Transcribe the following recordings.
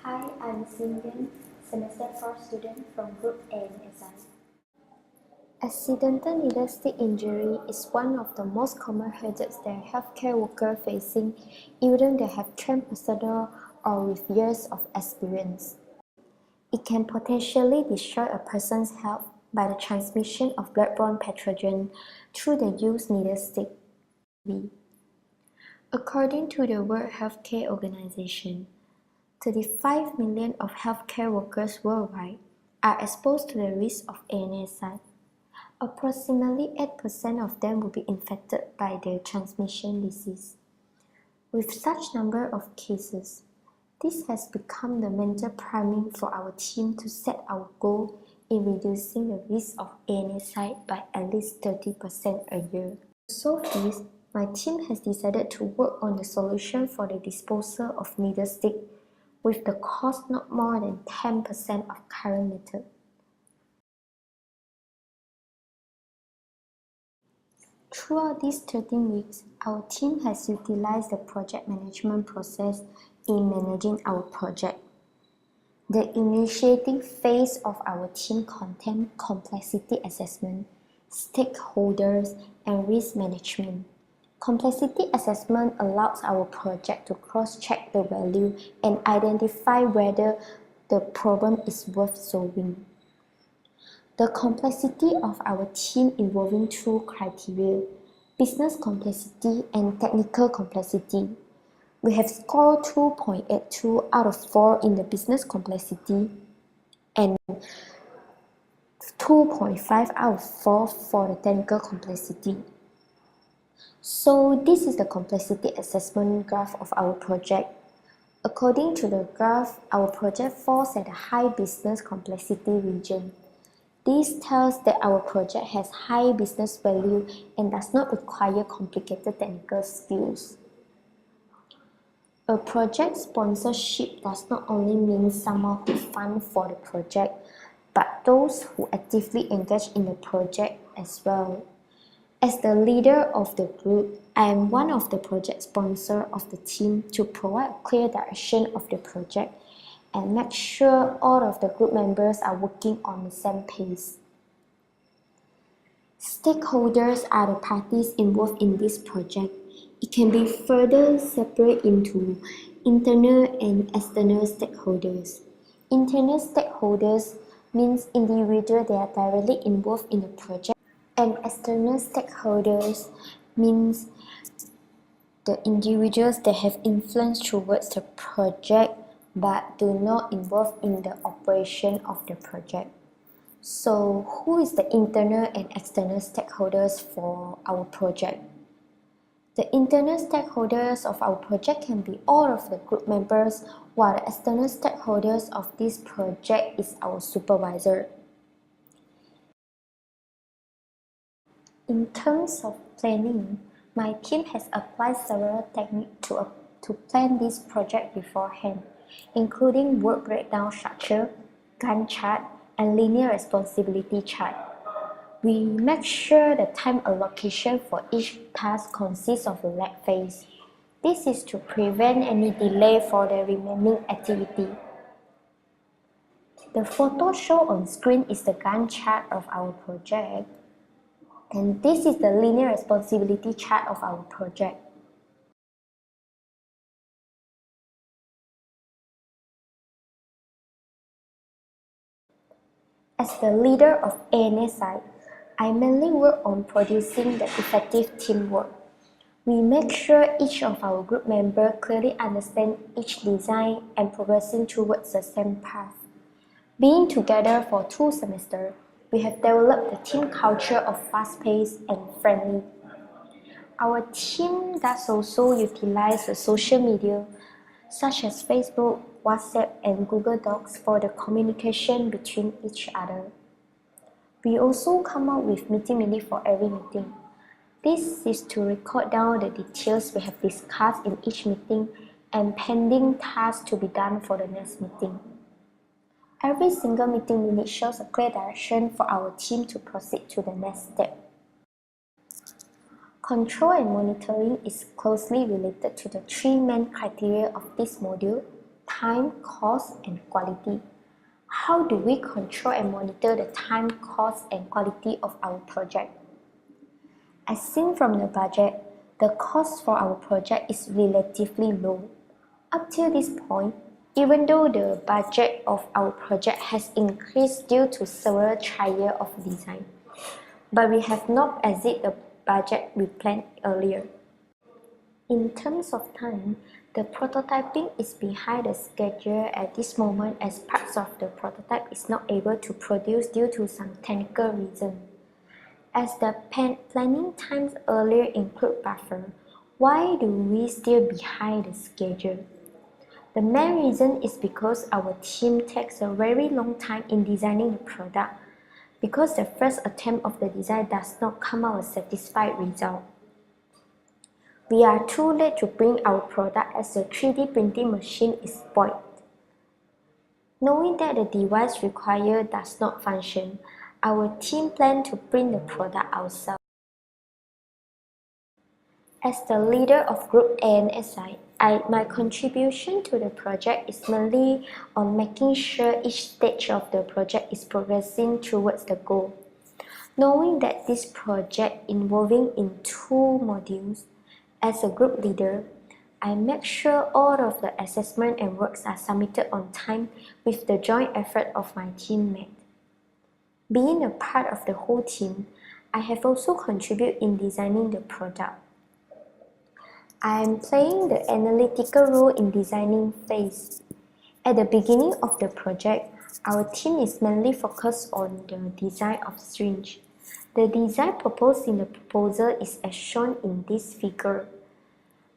Hi, I'm Goh Sin Yuan, Semester 4 student from Group ANSI. Accidental needle stick injury is one of the most common hazards that healthcare workers facing, even they have trained personnel or with years of experience. It can potentially destroy a person's health by the transmission of bloodborne pathogen through the used needle stick. According to the World Healthcare Organization, 35 million of healthcare workers worldwide are exposed to the risk of ANSI. Approximately 8% of them will be infected by the transmission disease. With such number of cases, this has become the mental priming for our team to set our goal in reducing the risk of ANSI by at least 30% a year. To solve this, my team has decided to work on the solution for the disposal of needle stick with the cost not more than 10% of current method. Throughout these 13 weeks, our team has utilized the project management process in managing our project. The initiating phase of our team contains complexity assessment, stakeholders, and risk management. Complexity assessment allows our project to cross-check the value and identify whether the problem is worth solving. The complexity of our team involving two criteria: business complexity and technical complexity. We have scored 2.82 out of 4 in the business complexity and 2.5 out of 4 for the technical complexity. So this is the complexity assessment graph of our project. According to the graph, our project falls at the high business complexity region. This tells that our project has high business value and does not require complicated technical skills. A project sponsorship does not only mean someone who funds for the project, but those who actively engage in the project as well. As the leader of the group, I am one of the project sponsors of the team to provide clear direction of the project and make sure all of the group members are working on the same pace. Stakeholders are the parties involved in this project. It can be further separated into internal and external stakeholders. Internal stakeholders means individuals that are directly involved in the project, and external stakeholders means the individuals that have influence towards the project but do not involve in the operation of the project. So who is the internal and external stakeholders for our project? The internal stakeholders of our project can be all of the group members, while the external stakeholders of this project is our supervisor. In terms of planning, my team has applied several techniques to plan this project beforehand, including work breakdown structure, Gantt chart, and linear responsibility chart. We make sure the time allocation for each task consists of a lag phase. This is to prevent any delay for the remaining activity. The photo shown on screen is the Gantt chart of our project, and this is the linear responsibility chart of our project. As the leader of ANSI, I mainly work on producing the effective teamwork. We make sure each of our group members clearly understand each design and progressing towards the same path. Being together for 2 semesters, we have developed the team culture of fast-paced and friendly. Our team does also utilize the social media such as Facebook, WhatsApp, and Google Docs for the communication between each other. We also come up with meeting minutes for every meeting. This is to record down the details we have discussed in each meeting and pending tasks to be done for the next meeting. Every single meeting minute shows a clear direction for our team to proceed to the next step. Control and monitoring is closely related to the 3 main criteria of this module: time, cost, and quality. How do we control and monitor the time, cost, and quality of our project? As seen from the budget, the cost for our project is relatively low. Up till this point, even though the budget of our project has increased due to several trials of design, but we have not exceeded the budget we planned earlier. In terms of time, the prototyping is behind the schedule at this moment as parts of the prototype is not able to produce due to some technical reason. As the planning times earlier include buffer, why do we still behind the schedule? The main reason is because our team takes a very long time in designing the product because the first attempt of the design does not come out a satisfied result. We are too late to bring our product as the 3D printing machine is spoiled. Knowing that the device required does not function, our team planned to print the product ourselves. As the leader of Group ANSI, my contribution to the project is mainly on making sure each stage of the project is progressing towards the goal. Knowing that this project involving in 2 modules, as a group leader, I make sure all of the assessment and works are submitted on time with the joint effort of my teammates. Being a part of the whole team, I have also contributed in designing the product. I am playing the analytical role in designing phase. At the beginning of the project, our team is mainly focused on the design of syringe. The design proposed in the proposal is as shown in this figure.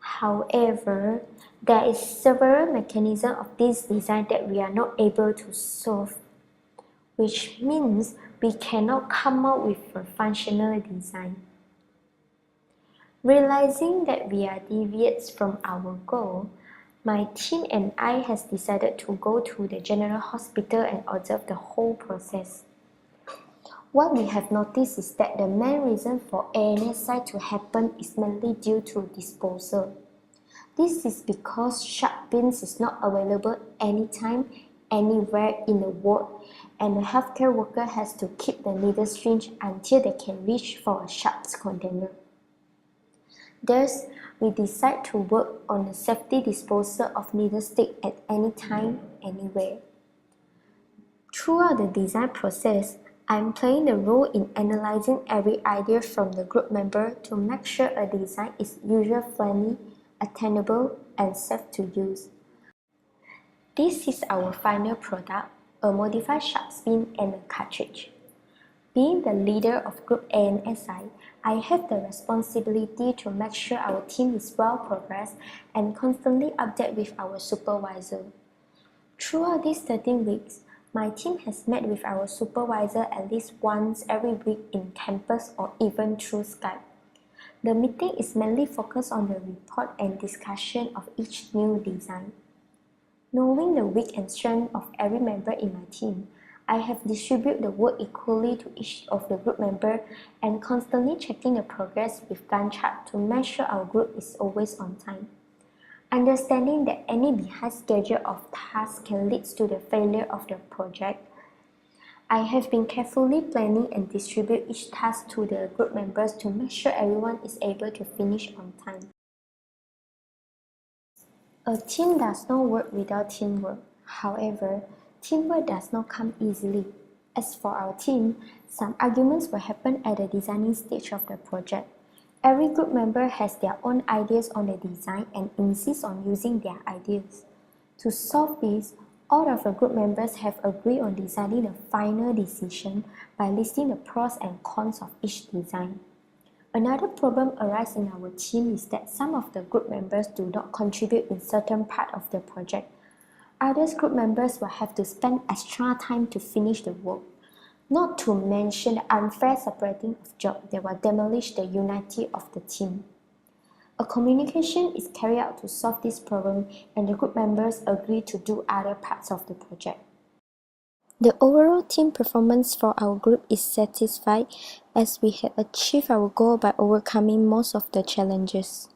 However, there is several mechanisms of this design that we are not able to solve, which means we cannot come up with a functional design. Realizing that we are deviates from our goal, my team and I has decided to go to the general hospital and observe the whole process. What we have noticed is that the main reason for ANSI to happen is mainly due to disposal. This is because sharp pins is not available anytime, anywhere in the ward, and the healthcare worker has to keep the needle syringe until they can reach for a sharps container. Thus, we decide to work on the safety disposal of needle stick at any time, anywhere. Throughout the design process, I'm playing the role in analyzing every idea from the group member to make sure a design is user-friendly, attainable, and safe to use. This is our final product, a modified sharp pin and a cartridge. Being the leader of Group ANSI, I have the responsibility to make sure our team is well progressed and constantly update with our supervisor. Throughout these 13 weeks, my team has met with our supervisor at least once every week in campus or even through Skype. The meeting is mainly focused on the report and discussion of each new design. Knowing the weak and strength of every member in my team, I have distributed the work equally to each of the group members and constantly checking the progress with Gantt chart to make sure our group is always on time. Understanding that any behind schedule of tasks can lead to the failure of the project, I have been carefully planning and distribute each task to the group members to make sure everyone is able to finish on time. A team does not work without teamwork. However, teamwork does not come easily. As for our team, some arguments will happen at the designing stage of the project. Every group member has their own ideas on the design and insists on using their ideas. To solve this, all of the group members have agreed on designing the final decision by listing the pros and cons of each design. Another problem arises in our team is that some of the group members do not contribute in certain part of the project. Others group members will have to spend extra time to finish the work. Not to mention the unfair separating of jobs that will demolish the unity of the team. A communication is carried out to solve this problem and the group members agree to do other parts of the project. The overall team performance for our group is satisfied as we had achieved our goal by overcoming most of the challenges.